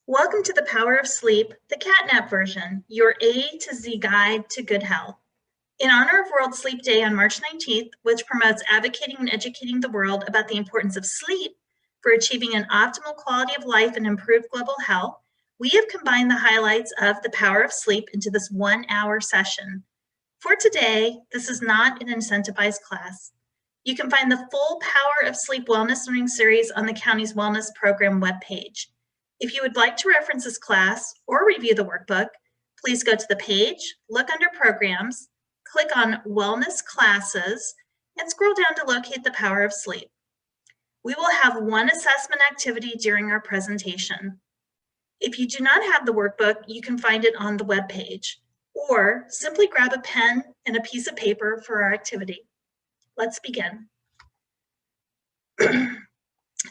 Welcome to the Power of Sleep, the Catnap version, your A to Z guide to good health. In honor of World Sleep Day on March 19th, which promotes advocating and educating the world about the importance of sleep for achieving an optimal quality of life and improved global health, we have combined the highlights of the Power of Sleep into this 1-hour session. For today, this is not an incentivized class. You can find the full Power of Sleep Wellness Learning Series on the county's Wellness Program webpage. If you would like to reference this class or review the workbook, please go to the page, look under Programs, click on Wellness Classes, and scroll down to locate the Power of Sleep. We will have one assessment activity during our presentation. If you do not have the workbook, you can find it on the webpage, or simply grab a pen and a piece of paper for our activity. Let's begin.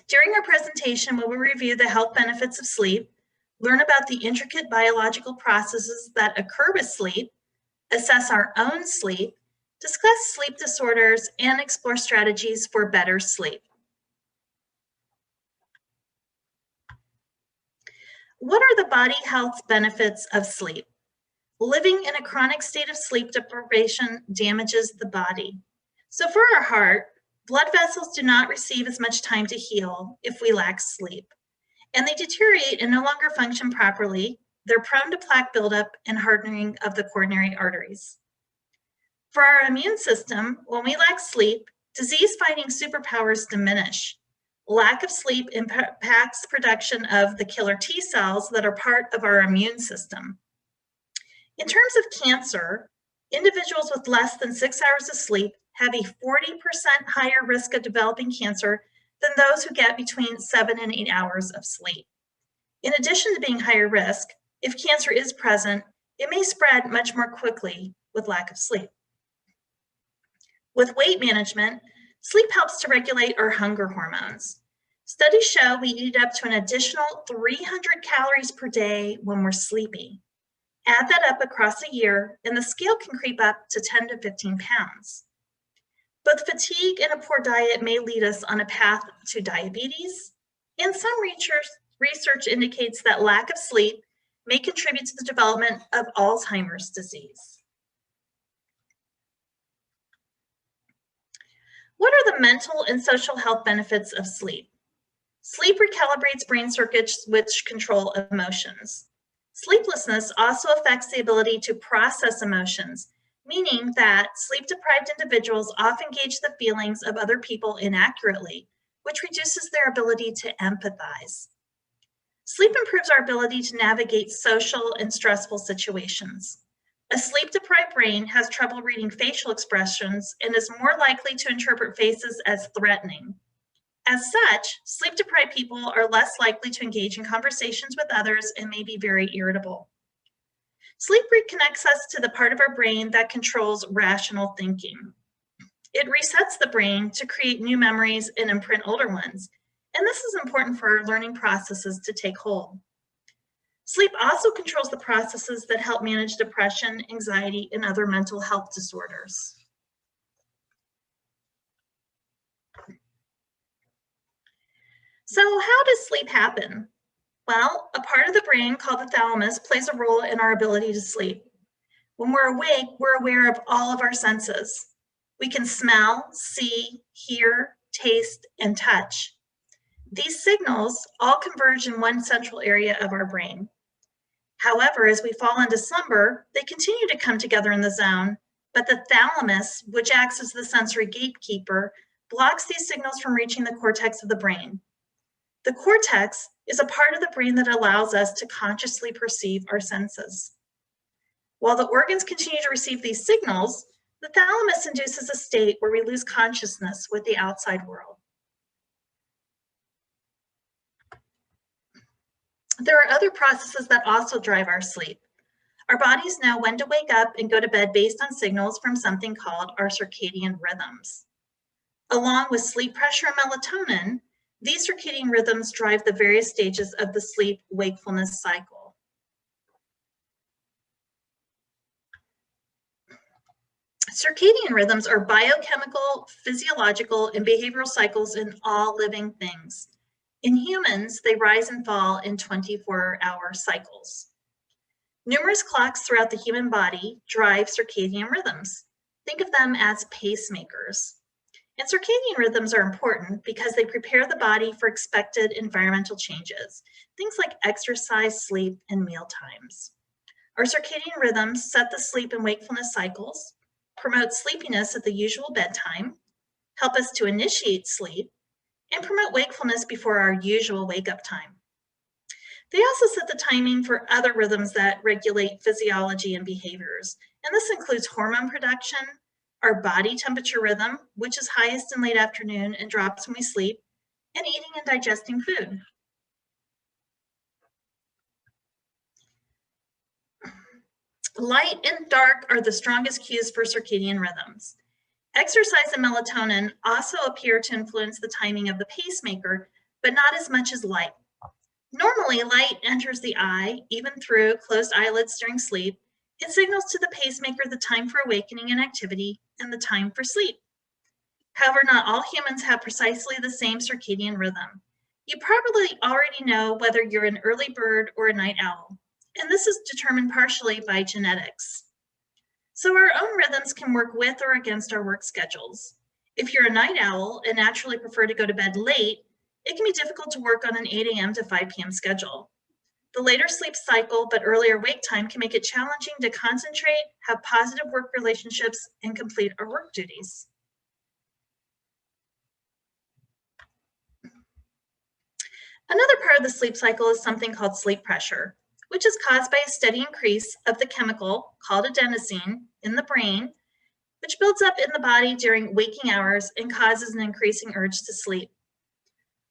During our presentation, we will review the health benefits of sleep, learn about the intricate biological processes that occur with sleep, assess our own sleep, discuss sleep disorders, and explore strategies for better sleep. What are the body health benefits of sleep? Living in a chronic state of sleep deprivation damages the body. So for our heart, blood vessels do not receive as much time to heal if we lack sleep, and they deteriorate and no longer function properly. They're prone to plaque buildup and hardening of the coronary arteries. For our immune system, when we lack sleep, disease-fighting superpowers diminish. Lack of sleep impacts production of the killer T cells that are part of our immune system. In terms of cancer, individuals with less than 6 hours of sleep have a 40% higher risk of developing cancer than those who get between 7 and 8 hours of sleep. In addition to being higher risk, if cancer is present, it may spread much more quickly with lack of sleep. With weight management, sleep helps to regulate our hunger hormones. Studies show we eat up to an additional 300 calories per day when we're sleepy. Add that up across a year, and the scale can creep up to 10 to 15 pounds. Both fatigue and a poor diet may lead us on a path to diabetes, and some research indicates that lack of sleep may contribute to the development of Alzheimer's disease. What are the mental and social health benefits of sleep? Sleep recalibrates brain circuits which control emotions. Sleeplessness also affects the ability to process emotions, meaning that sleep-deprived individuals often gauge the feelings of other people inaccurately, which reduces their ability to empathize. Sleep improves our ability to navigate social and stressful situations. A sleep-deprived brain has trouble reading facial expressions and is more likely to interpret faces as threatening. As such, sleep-deprived people are less likely to engage in conversations with others and may be very irritable. Sleep reconnects us to the part of our brain that controls rational thinking. It resets the brain to create new memories and imprint older ones, and this is important for our learning processes to take hold. Sleep also controls the processes that help manage depression, anxiety, and other mental health disorders. So how does sleep happen? Well, a part of the brain called the thalamus plays a role in our ability to sleep. When we're awake, we're aware of all of our senses. We can smell, see, hear, taste, and touch. These signals all converge in one central area of our brain. However, as we fall into slumber, they continue to come together in the zone, but the thalamus, which acts as the sensory gatekeeper, blocks these signals from reaching the cortex of the brain. The cortex is a part of the brain that allows us to consciously perceive our senses. While the organs continue to receive these signals, the thalamus induces a state where we lose consciousness with the outside world. There are other processes that also drive our sleep. Our bodies know when to wake up and go to bed based on signals from something called our circadian rhythms. Along with sleep pressure and melatonin, these circadian rhythms drive the various stages of the sleep-wakefulness cycle. Circadian rhythms are biochemical, physiological, and behavioral cycles in all living things. In humans, they rise and fall in 24-hour cycles. Numerous clocks throughout the human body drive circadian rhythms. Think of them as pacemakers. And circadian rhythms are important because they prepare the body for expected environmental changes, things like exercise, sleep, and meal times. Our circadian rhythms set the sleep and wakefulness cycles, promote sleepiness at the usual bedtime, help us to initiate sleep, and promote wakefulness before our usual wake-up time. They also set the timing for other rhythms that regulate physiology and behaviors, and this includes hormone production, our body temperature rhythm, which is highest in late afternoon and drops when we sleep, and eating and digesting food. Light and dark are the strongest cues for circadian rhythms. Exercise and melatonin also appear to influence the timing of the pacemaker, but not as much as light. Normally, light enters the eye, even through closed eyelids during sleep. It signals to the pacemaker the time for awakening and activity and the time for sleep. However, not all humans have precisely the same circadian rhythm. You probably already know whether you're an early bird or a night owl, and this is determined partially by genetics. So our own rhythms can work with or against our work schedules. If you're a night owl and naturally prefer to go to bed late, it can be difficult to work on an 8 a.m. to 5 p.m. schedule. The later sleep cycle but earlier wake time can make it challenging to concentrate, have positive work relationships, and complete our work duties. Another part of the sleep cycle is something called sleep pressure, which is caused by a steady increase of the chemical called adenosine in the brain, which builds up in the body during waking hours and causes an increasing urge to sleep.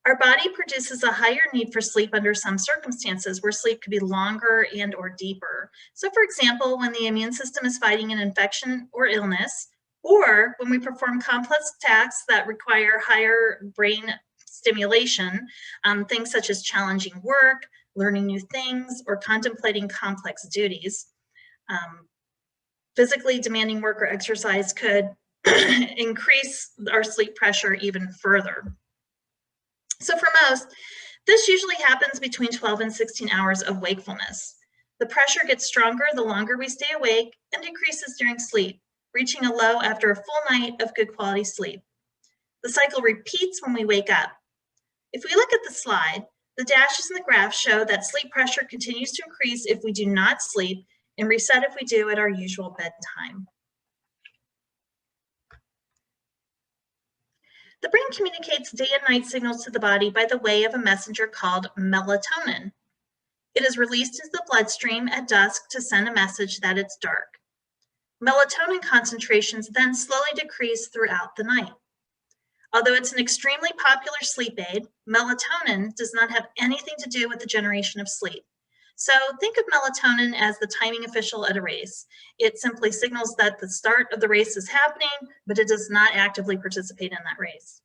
Our body produces a higher need for sleep under some circumstances where sleep could be longer and or deeper. So for example, when the immune system is fighting an infection or illness, or when we perform complex tasks that require higher brain stimulation, things such as challenging work, learning new things, or contemplating complex duties. Physically demanding work or exercise could increase our sleep pressure even further. So for most, this usually happens between 12 and 16 hours of wakefulness. The pressure gets stronger the longer we stay awake and decreases during sleep, reaching a low after a full night of good quality sleep. The cycle repeats when we wake up. If we look at the slide, the dashes in the graph show that sleep pressure continues to increase if we do not sleep and reset if we do at our usual bedtime. The brain communicates day and night signals to the body by the way of a messenger called melatonin. It is released into the bloodstream at dusk to send a message that it's dark. Melatonin concentrations then slowly decrease throughout the night. Although it's an extremely popular sleep aid, melatonin does not have anything to do with the generation of sleep. So think of melatonin as the timing official at a race. It simply signals that the start of the race is happening, but it does not actively participate in that race.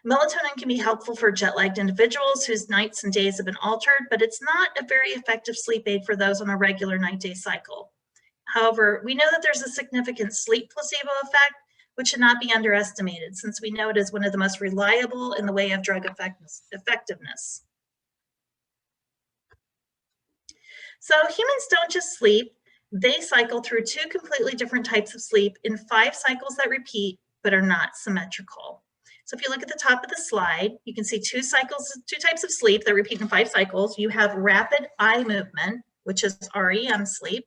Melatonin can be helpful for jet-lagged individuals whose nights and days have been altered, but it's not a very effective sleep aid for those on a regular night-day cycle. However, we know that there's a significant sleep placebo effect, which should not be underestimated, since we know it is one of the most reliable in the way of drug effectiveness. So humans don't just sleep, they cycle through 2 completely different types of sleep in 5 cycles that repeat but are not symmetrical. So if you look at the top of the slide, you can see 2 types of sleep that repeat in 5 cycles. You have rapid eye movement, which is REM sleep,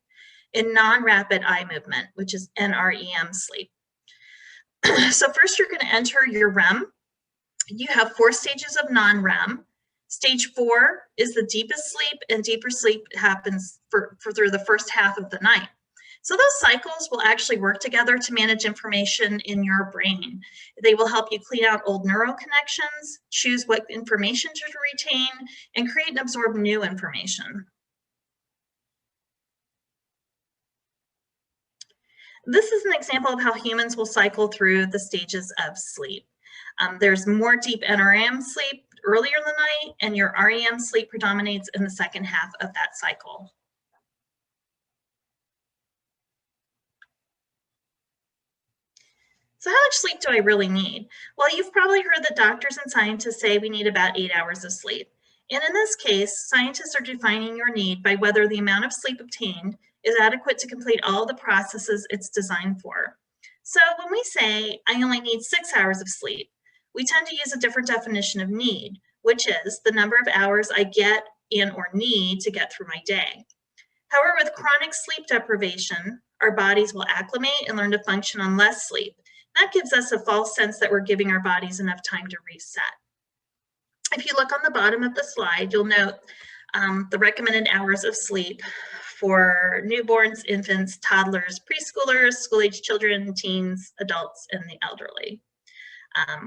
and non-rapid eye movement, which is NREM sleep. So first you're going to enter your REM. You have 4 stages of non-REM. Stage 4 is the deepest sleep, and deeper sleep happens through the first half of the night. So those cycles will actually work together to manage information in your brain. They will help you clean out old neural connections, choose what information to retain, and create and absorb new information. This is an example of how humans will cycle through the stages of sleep. There's more deep NREM sleep earlier in the night, and your REM sleep predominates in the second half of that cycle. So So how much sleep do I really need? Well, you've probably heard that doctors and scientists say we need about 8 hours of sleep. And in this case, scientists are defining your need by whether the amount of sleep obtained is adequate to complete all the processes it's designed for. So when we say, I only need 6 hours of sleep, we tend to use a different definition of need, which is the number of hours I get in or need to get through my day. However, with chronic sleep deprivation, our bodies will acclimate and learn to function on less sleep. That gives us a false sense that we're giving our bodies enough time to reset. If you look on the bottom of the slide, you'll note the recommended hours of sleep for newborns, infants, toddlers, preschoolers, school-age children, teens, adults, and the elderly.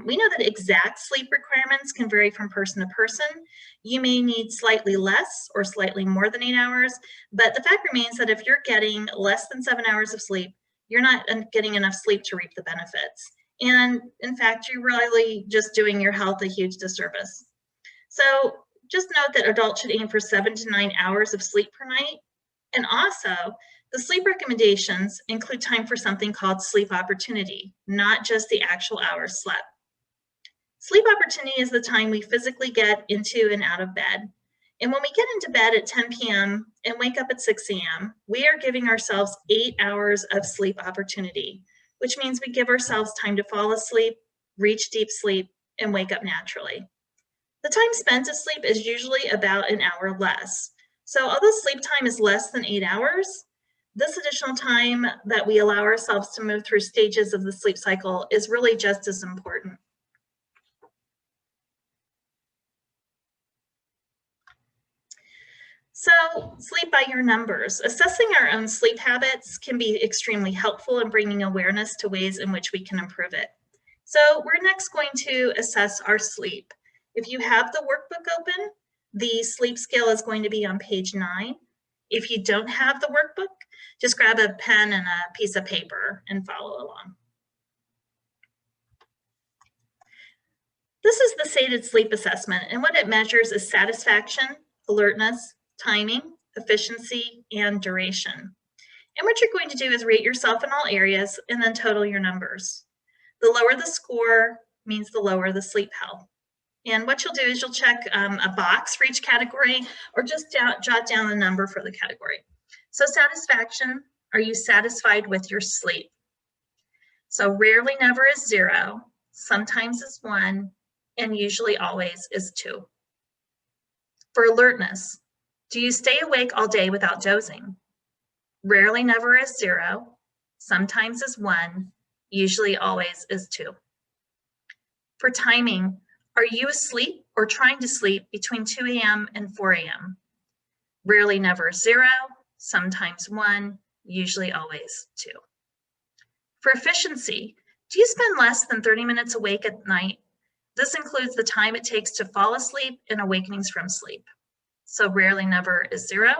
We know that exact sleep requirements can vary from person to person. You may need slightly less or slightly more than 8 hours, but the fact remains that if you're getting less than 7 hours of sleep, you're not getting enough sleep to reap the benefits. And in fact, you're really just doing your health a huge disservice. So just note that adults should aim for 7 to 9 hours of sleep per night. And also, the sleep recommendations include time for something called sleep opportunity, not just the actual hours slept. Sleep opportunity is the time we physically get into and out of bed. And when we get into bed at 10 p.m. and wake up at 6 a.m., we are giving ourselves 8 hours of sleep opportunity, which means we give ourselves time to fall asleep, reach deep sleep, and wake up naturally. The time spent asleep is usually about an hour less. So although sleep time is less than 8 hours, this additional time that we allow ourselves to move through stages of the sleep cycle is really just as important. So sleep by your numbers. Assessing our own sleep habits can be extremely helpful in bringing awareness to ways in which we can improve it. So we're next going to assess our sleep. If you have the workbook open, the sleep scale is going to be on page 9. If you don't have the workbook, just grab a pen and a piece of paper and follow along. This is the SATED sleep assessment, and what it measures is satisfaction, alertness, timing, efficiency, and duration. And what you're going to do is rate yourself in all areas and then total your numbers. The lower the score means the lower the sleep health. And what you'll do is you'll check a box for each category or just jot down a number for the category. So satisfaction, are you satisfied with your sleep? So rarely never is 0, sometimes is 1, and usually always is 2. For alertness, do you stay awake all day without dozing? Rarely never is 0, sometimes is 1, usually always is 2. For timing, are you asleep or trying to sleep between 2 a.m. and 4 a.m.? Rarely never 0, sometimes 1, usually always 2. For efficiency, do you spend less than 30 minutes awake at night? This includes the time it takes to fall asleep and awakenings from sleep. So rarely never is 0,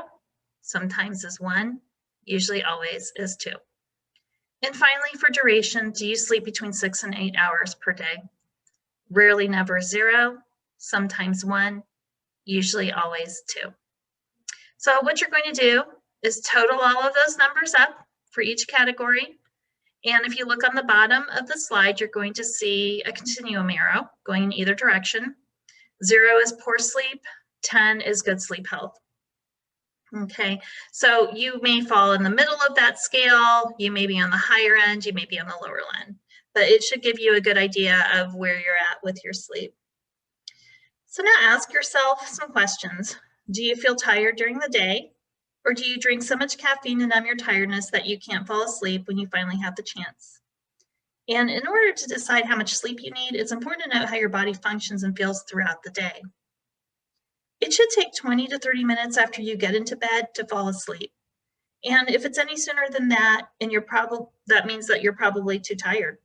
sometimes is 1, usually always is 2. And finally, for duration, do you sleep between 6 and 8 hours per day? Rarely never 0, sometimes 1, usually always 2. So what you're going to do is total all of those numbers up for each category. And if you look on the bottom of the slide, you're going to see a continuum arrow going in either direction. 0 is poor sleep, 10 is good sleep health. Okay, so you may fall in the middle of that scale, you may be on the higher end, you may be on the lower end, but it should give you a good idea of where you're at with your sleep. So now ask yourself some questions. Do you feel tired during the day? Or do you drink so much caffeine to numb your tiredness that you can't fall asleep when you finally have the chance? And in order to decide how much sleep you need, it's important to know how your body functions and feels throughout the day. It should take 20 to 30 minutes after you get into bed to fall asleep. And if it's any sooner than that, and that means that you're probably too tired.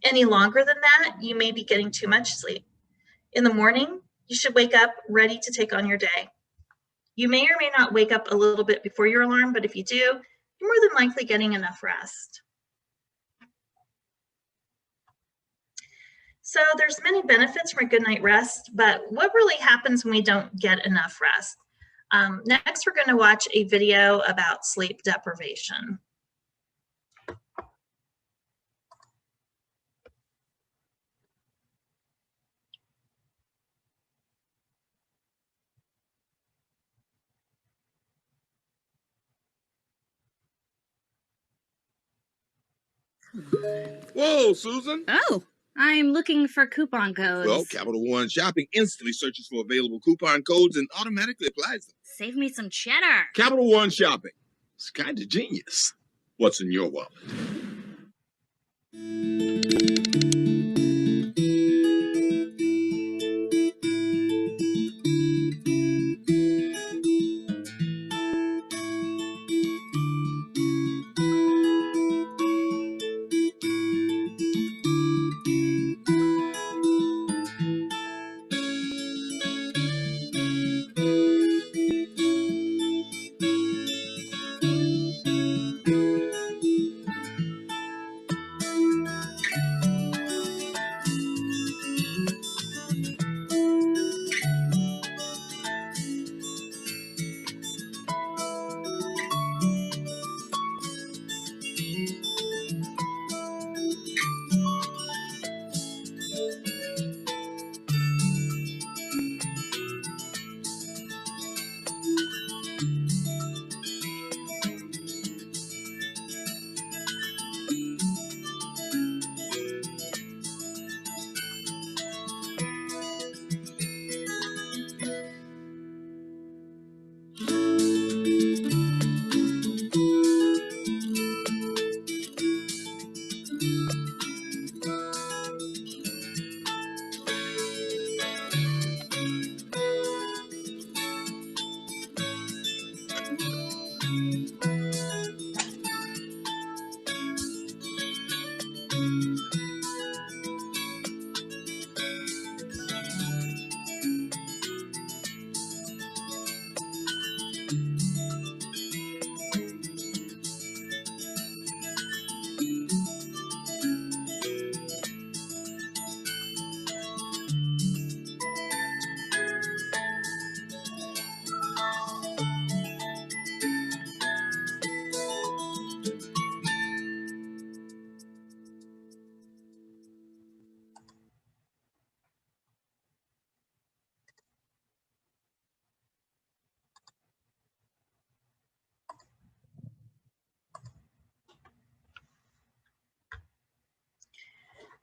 Any longer than that, you may be getting too much sleep. In the morning, you should wake up ready to take on your day. You may or may not wake up a little bit before your alarm, but if you do, you're more than likely getting enough rest. So there's many benefits from a good night rest, but what really happens when we don't get enough rest? Next, we're going to watch a video about sleep deprivation. Whoa, Susan. Oh, I'm looking for coupon codes. Well, Capital One Shopping instantly searches for available coupon codes and automatically applies them. Save me some cheddar. Capital One Shopping. It's kind of genius. What's in your wallet?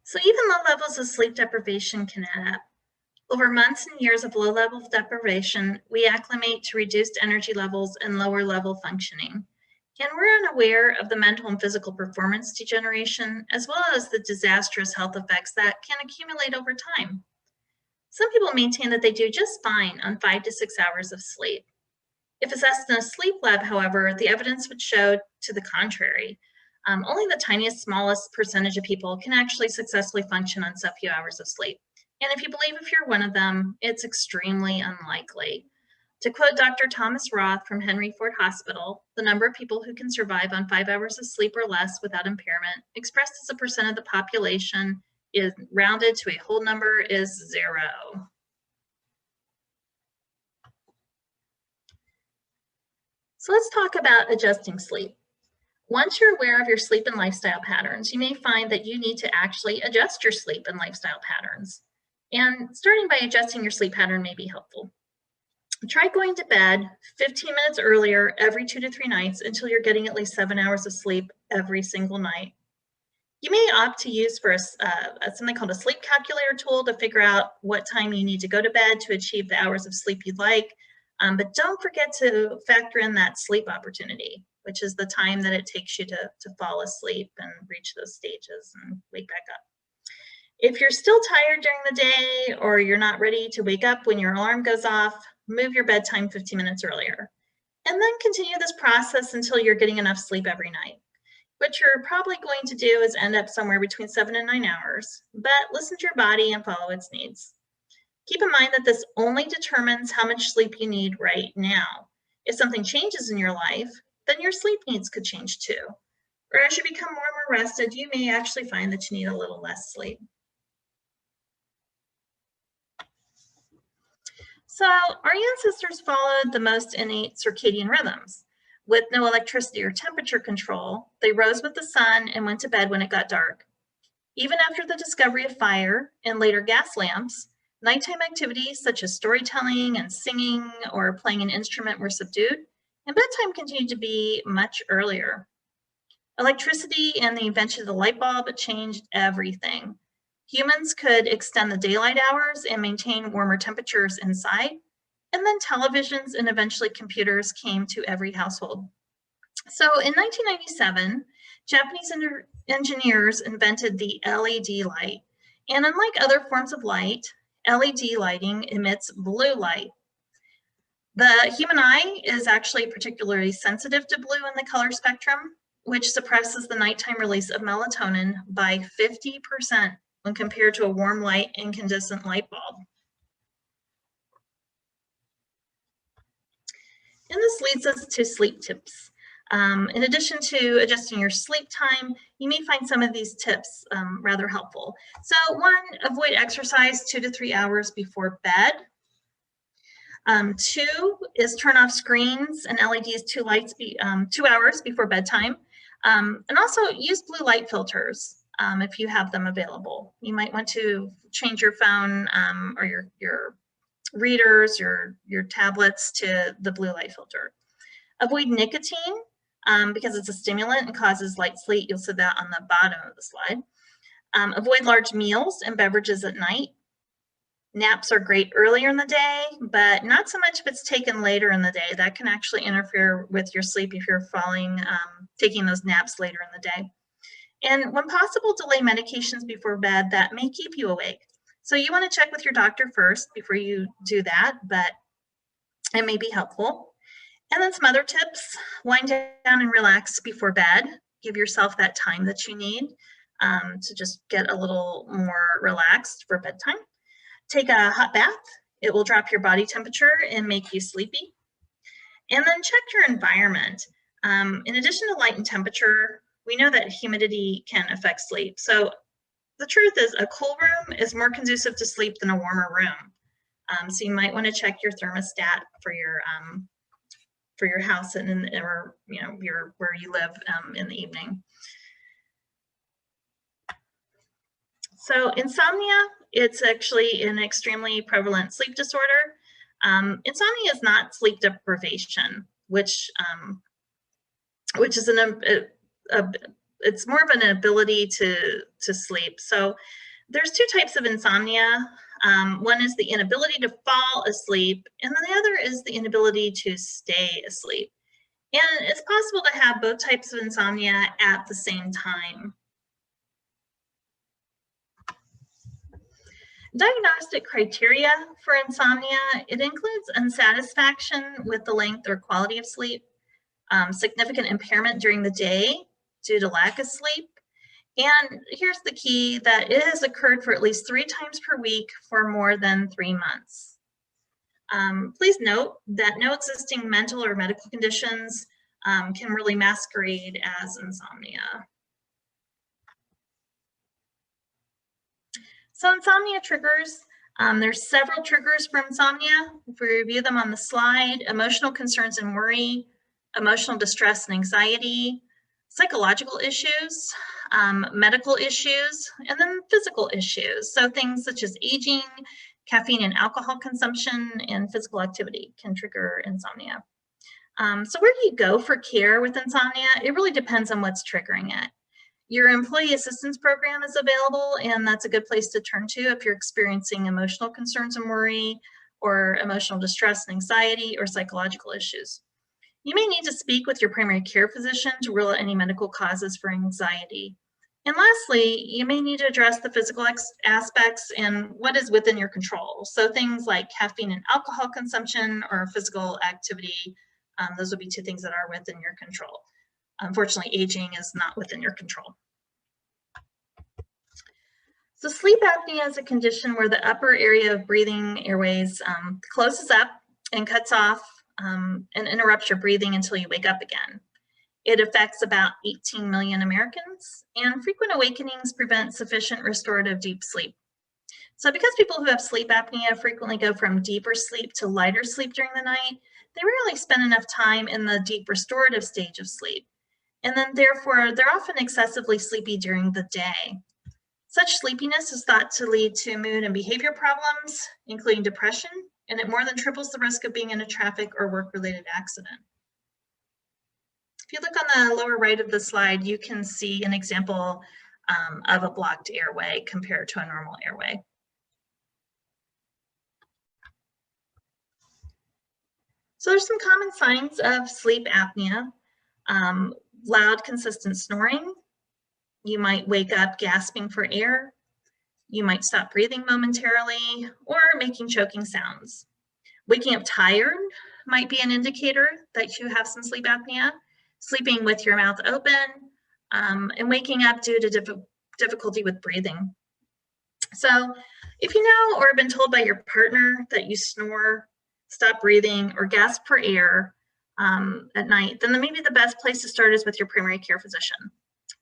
So even low levels of sleep deprivation can add up. Over months and years of low level deprivation, we acclimate to reduced energy levels and lower level functioning. And we're unaware of the mental and physical performance degeneration, as well as the disastrous health effects that can accumulate over time. Some people maintain that they do just fine on 5 to 6 hours of sleep. If assessed in a sleep lab, however, the evidence would show to the contrary. Only the tiniest, smallest percentage of people can actually successfully function on so few hours of sleep. And if you believe if you're one of them, it's extremely unlikely. To quote Dr. Thomas Roth from Henry Ford Hospital, the number of people who can survive on 5 hours of sleep or less without impairment, expressed as a percent of the population, is rounded to a whole number, is 0. So let's talk about adjusting sleep. Once you're aware of your sleep and lifestyle patterns, you may find that you need to actually adjust your sleep and lifestyle patterns. And starting by adjusting your sleep pattern may be helpful. Try going to bed 15 minutes earlier every 2 to 3 nights until you're getting at least 7 hours of sleep every single night. You may opt to use for something called a sleep calculator tool to figure out what time you need to go to bed to achieve the hours of sleep you'd like. But don't forget to factor in that sleep opportunity, which is the time that it takes you to fall asleep and reach those stages and wake back up. If you're still tired during the day or you're not ready to wake up when your alarm goes off, move your bedtime 15 minutes earlier. And then continue this process until you're getting enough sleep every night. What you're probably going to do is end up somewhere between 7 and 9 hours, but listen to your body and follow its needs. Keep in mind that this only determines how much sleep you need right now. If something changes in your life, then your sleep needs could change too. Or as you become more and more rested, you may actually find that you need a little less sleep. So our ancestors followed the most innate circadian rhythms. With no electricity or temperature control, they rose with the sun and went to bed when it got dark. Even after the discovery of fire and later gas lamps, nighttime activities such as storytelling and singing or playing an instrument were subdued, and bedtime continued to be much earlier. Electricity and the invention of the light bulb changed everything. Humans could extend the daylight hours and maintain warmer temperatures inside, and then televisions and eventually computers came to every household. So in 1997, Japanese engineers invented the LED light. And unlike other forms of light, LED lighting emits blue light. The human eye is actually particularly sensitive to blue in the color spectrum, which suppresses the nighttime release of melatonin by 50% when compared to a warm light incandescent light bulb. And this leads us to sleep tips. In addition to adjusting your sleep time, you may find some of these tips rather helpful. So 1, avoid exercise 2 to 3 hours before bed. 2 is turn off screens and LEDs 2 hours before bedtime. And also use blue light filters if you have them available. You might want to change your phone or your readers, your tablets to the blue light filter. Avoid nicotine because it's a stimulant and causes light sleep. You'll see that on the bottom of the slide. Avoid large meals and beverages at night. Naps are great earlier in the day, but not so much if it's taken later in the day. That can actually interfere with your sleep if you're taking those naps later in the day. And when possible, delay medications before bed that may keep you awake. So you want to check with your doctor first before you do that, but it may be helpful. And then some other tips: wind down and relax before bed. Give yourself that time that you need to just get a little more relaxed for bedtime. Take a hot bath. It will drop your body temperature and make you sleepy. And then check your environment. In addition to light and temperature, we know that humidity can affect sleep. So the truth is a cool room is more conducive to sleep than a warmer room. So you might want to check your thermostat for your house or where you live in the evening. So insomnia, it's actually an extremely prevalent sleep disorder. Insomnia is not sleep deprivation, which is it's more of an ability to sleep. So there's 2 types of insomnia. One is the inability to fall asleep, and then the other is the inability to stay asleep. And it's possible to have both types of insomnia at the same time. Diagnostic criteria for insomnia, it includes unsatisfaction with the length or quality of sleep, significant impairment during the day due to lack of sleep, and here's the key, that it has occurred for at least 3 times per week for more than 3 months. Please note that no existing mental or medical conditions can really masquerade as insomnia. So insomnia triggers, there's several triggers for insomnia. If we review them on the slide: emotional concerns and worry, emotional distress and anxiety, psychological issues, medical issues, and then physical issues. So things such as aging, caffeine and alcohol consumption, and physical activity can trigger insomnia. So where do you go for care with insomnia? It really depends on what's triggering it. Your employee assistance program is available, and that's a good place to turn to if you're experiencing emotional concerns and worry, or emotional distress and anxiety, or psychological issues. You may need to speak with your primary care physician to rule out any medical causes for anxiety. And lastly, you may need to address the physical aspects and what is within your control. So things like caffeine and alcohol consumption or physical activity, those would be 2 things that are within your control. Unfortunately, aging is not within your control. So sleep apnea is a condition where the upper area of breathing airways closes up and cuts off and interrupts your breathing until you wake up again. It affects about 18 million Americans, and frequent awakenings prevent sufficient restorative deep sleep. So because people who have sleep apnea frequently go from deeper sleep to lighter sleep during the night, they rarely spend enough time in the deep restorative stage of sleep. And then therefore, they're often excessively sleepy during the day. Such sleepiness is thought to lead to mood and behavior problems, including depression, and it more than triples the risk of being in a traffic or work-related accident. If you look on the lower right of the slide, you can see an example of a blocked airway compared to a normal airway. So there's some common signs of sleep apnea. Loud, consistent snoring. You might wake up gasping for air. You might stop breathing momentarily or making choking sounds. Waking up tired might be an indicator that you have some sleep apnea. Sleeping with your mouth open, and waking up due to difficulty with breathing. So if you know or have been told by your partner that you snore, stop breathing, or gasp for air at night, then maybe the best place to start is with your primary care physician.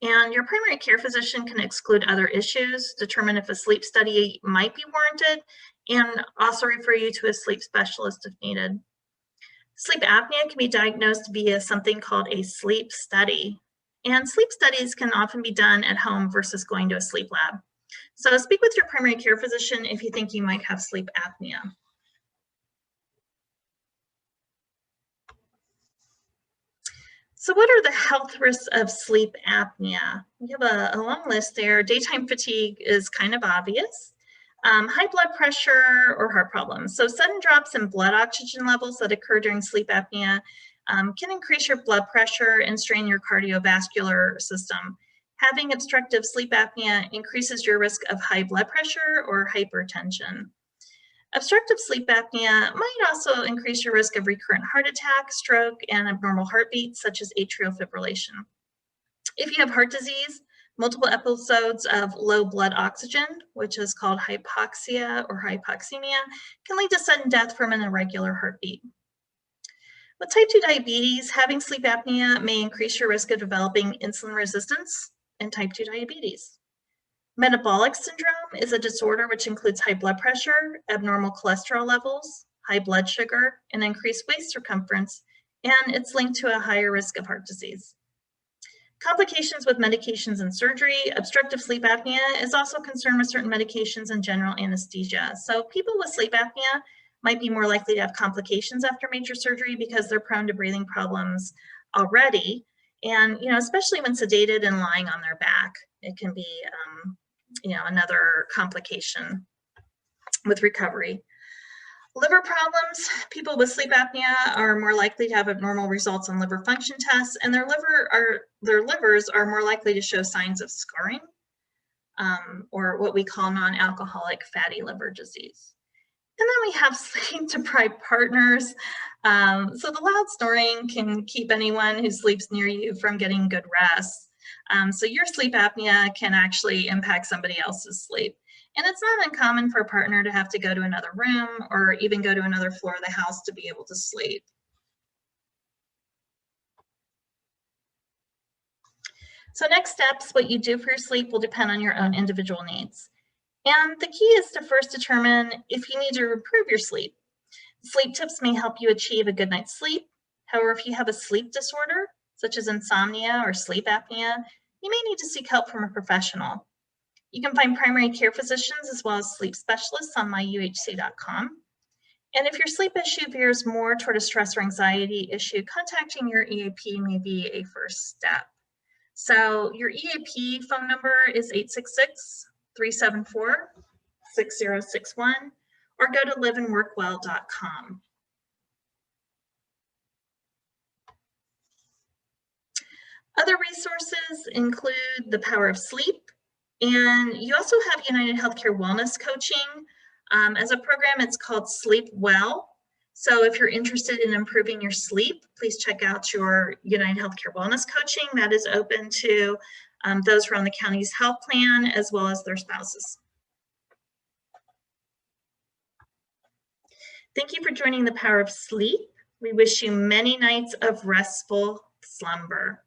And your primary care physician can exclude other issues, determine if a sleep study might be warranted, and also refer you to a sleep specialist if needed. Sleep apnea can be diagnosed via something called a sleep study. And sleep studies can often be done at home versus going to a sleep lab. So speak with your primary care physician if you think you might have sleep apnea. So what are the health risks of sleep apnea? We have a long list there. Daytime fatigue is kind of obvious. High blood pressure or heart problems. So sudden drops in blood oxygen levels that occur during sleep apnea can increase your blood pressure and strain your cardiovascular system. Having obstructive sleep apnea increases your risk of high blood pressure or hypertension. Obstructive sleep apnea might also increase your risk of recurrent heart attack, stroke, and abnormal heartbeats such as atrial fibrillation. If you have heart disease, multiple episodes of low blood oxygen, which is called hypoxia or hypoxemia, can lead to sudden death from an irregular heartbeat. With type 2 diabetes, having sleep apnea may increase your risk of developing insulin resistance and type 2 diabetes. Metabolic syndrome is a disorder which includes high blood pressure, abnormal cholesterol levels, high blood sugar, and increased waist circumference, and it's linked to a higher risk of heart disease. Complications with medications and surgery. Obstructive sleep apnea is also concerned with certain medications and general anesthesia. So people with sleep apnea might be more likely to have complications after major surgery because they're prone to breathing problems already. And, especially when sedated and lying on their back, it can be, another complication with recovery. Liver problems. People with sleep apnea are more likely to have abnormal results on liver function tests, and their livers are more likely to show signs of scarring, or what we call non-alcoholic fatty liver disease. And then we have sleep-deprived partners. So the loud snoring can keep anyone who sleeps near you from getting good rest. So your sleep apnea can actually impact somebody else's sleep. And it's not uncommon for a partner to have to go to another room or even go to another floor of the house to be able to sleep. So next steps, what you do for your sleep will depend on your own individual needs. And the key is to first determine if you need to improve your sleep. Sleep tips may help you achieve a good night's sleep. However, if you have a sleep disorder, such as insomnia or sleep apnea, you may need to seek help from a professional. You can find primary care physicians as well as sleep specialists on myuhc.com. And if your sleep issue veers more toward a stress or anxiety issue, contacting your EAP may be a first step. So your EAP phone number is 866-374-6061, or go to liveandworkwell.com. Other resources include The Power of Sleep, and you also have United Healthcare Wellness Coaching. As a program, it's called Sleep Well. So if you're interested in improving your sleep, please check out your United Healthcare Wellness Coaching. That is open to those who are on the county's health plan as well as their spouses. Thank you for joining The Power of Sleep. We wish you many nights of restful slumber.